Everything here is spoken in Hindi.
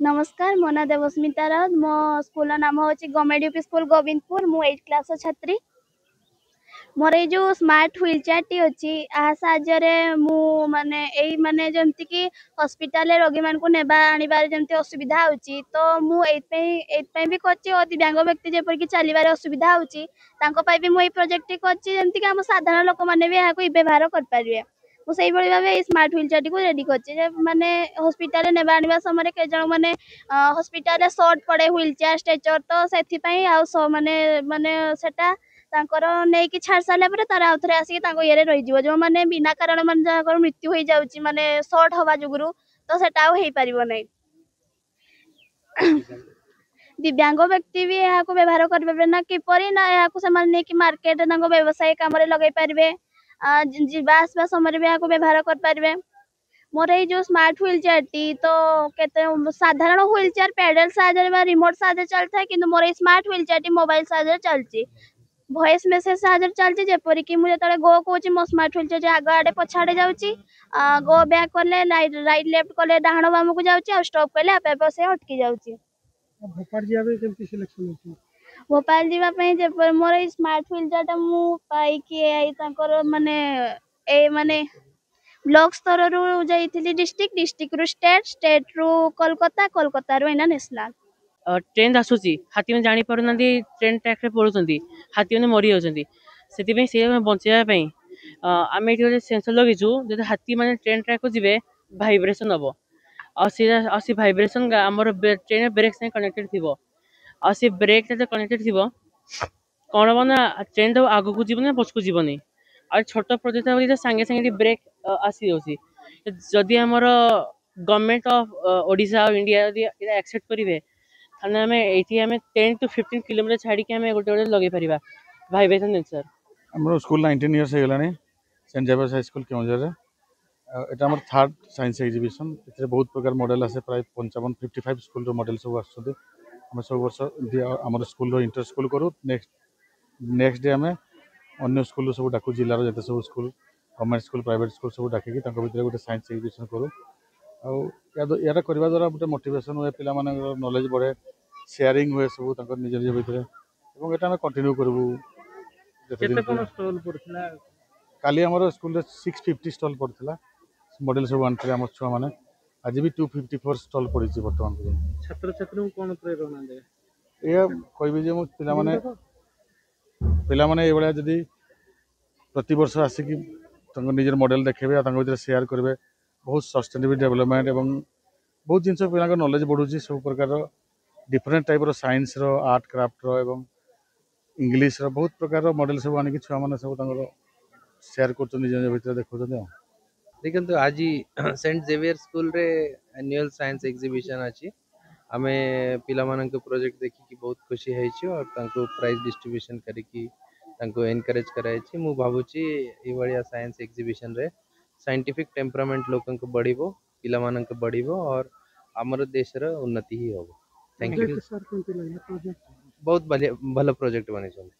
नमस्कार मो ना देवस्मिता राउत मो स्कूल नाम हूँ गवर्नमेंट यूपी स्कूल गोविंदपुर मु 8 क्लास छात्री मोर ये जो स्मार्ट व्हील चेयर टी अच्छी आ साहाय्य मु माने एई माने जमती कि हॉस्पिटल रोगी मान को नेबा आनिबार जमती असुविधा होची तो मु एत भी करची और दिव्यांग व्यक्ति जेपर कि चलीबार असुविधा होची तांको पई भी मु एई प्रोजेक्ट टी करची जमती कि हम साधारण लोक माने भी याको व्यवहार कर पारिबे मु सेही बळी भाबे एई स्मार्ट व्हील चेयर टी को रेडी करची जे माने हॉस्पिटल नेबा आनिबा समय के जण माने हॉस्पिटल शॉर्ट पड़े व्हील चेयर स्ट्रेचर तो सेथि पई आ माने माने सेटा तांकर नेकी छाड़ सारे पर तार आउथरे आसी तांको येरे रही जीवो जो माने बिना कारण माने जाकर मृत्यु होई जाउची माने शॉर्ट हवा जुगुरु तो सेटा आ हेई परिबो नै दिव्यांग व्यक्ति भी यहाँ को व्यवहार करेंगे ना किपरि ना यहाँ को समान नहीं कि मार्केट तांको व्यवसाय काम रे लगे पारिबे जीवा आसबा समय भी यहाँ को व्यवहार कर पारिबे मोर ये जो स्मार्ट व्हील चेयर टी तो केते साधारण व्हील चेयर पेडल साहाय्य बा रिमोट साहाय्य चलता है किंतु मोर ये smart wheel chair T mobile साहाय्य चलची वॉइस मेसेज साहाय्य चलची जेपरि कि मु जतले गो कोची मो स्मार्ट व्हील चेयर आगे आडे पछाडे जाउची गो बैक करले राइट लेफ्ट करले डाहण बाम को जाउची और स्टॉप करले आपे आपे से अटकी जाउची भोपाल जिया केमती सिलेक्शन होची भोपाल जीवा पई जे मोर ई स्मार्ट व्हील चेयर टा मु पाई कि आई तांकर माने ए माने ब्लॉक स्तर रु जाइथिली डिस्ट्रिक्ट रु स्टेट रु कोलकाता रु इना नेशनल ट्रेन आसूसी हाथी मैंने जानी पार ट्रेन ट्रैक रे पड़ुंट हाथी मैंने मरी जाती से बचाई आम ये सेंसर लगिचु जो हाथी मैंने ट्रेन ट्रैक को जी भाइब्रेसन हम और भाइब्रेसन आम ट्रेन ब्रेक से कनेक्टेड थी ब्रेक कनेक्टेड थी कौन हम ना ट्रेन तो आग को जीवन पछक जीवन और छोट प्रोजेक्ट सांगे सांगे ब्रेक आसी जदि आमर गवर्नमेंट ऑफ ओडिशा और इंडिया एक्सेप्ट करेंगे थाने आम ये 10 to 15 किलोमीटर छाड़ी गोटे गोटे लगे पार भाइब्रेसन सेंसर हमरो स्कूल 19 इयर्स हो गलानी Saint Xavier's High School Keonjhar रे एटा हमर थर्ड साइंस एग्जीबिशन इतरे बहुत प्रकार मॉडल आसे प्राय 55 स्कूल रो मॉडल सब आछते हम सब वर्ष हमर स्कूल रो इंटर स्कूल करू नेक्स्ट डे हमें अन्य स्कूल सब डाकू जिल्ला रो जते सब school government school private school सब डाकी तांको भितर गोटे साइंस एग्जीबिशन करू या करवा द्वारा गोटे मोटिवेशन हुए पिला मानकर नॉलेज बढ़े शेयरिंग हुए सब तांको निज निज भितर एवं एटा हम कंटिन्यू करबू केते कोन स्टॉल पड़थिला काली हमर स्कूल रे 650 स्टॉल पड़थिला मॉडल सब आनथिले हमर छुआ माने आज भी 254 स्टॉल पड़ी छी वर्तमान छात्र छात्री को कोन प्रेरणा दे ए कहबी जे पिला माने ए बळा जदी प्रति वर्ष आसी कि तांको निजर मॉडल देखेबे तांको भितर शेयर करबे बहुत सस्टेनेबल डेवलपमेंट एवं बहुत जिनस पिला नॉलेज बढ़ुची सब प्रकार डिफरेंट टाइप रो साइंस रो आर्ट क्राफ्ट रो एवं इंग्लिश रो बहुत प्रकार मॉडल सब आनी कि छुआ माने सब तांको शेयर करछन निज निज भितर देखौछन देखो आज सेंट जेवियर स्कूल रे एनुअल साइंस एग्जीबिशन अच्छी आमे पिला मानन के प्रोजेक्ट देखि कि बहुत खुशी है और तांको प्राइज डिस्ट्रीब्यूशन करिकी तांको एनकरेज कराई मु भाबुची ए बड़िया साइंस एग्जीबिशन रे साइंटिफिक टेम्परामेंट लोकन को बढ़िबो पिला मानन के बढ़िबो और हमर देश रो उन्नति ही होबो थैंक यू बहुत भले प्रोजेक्ट बने छन।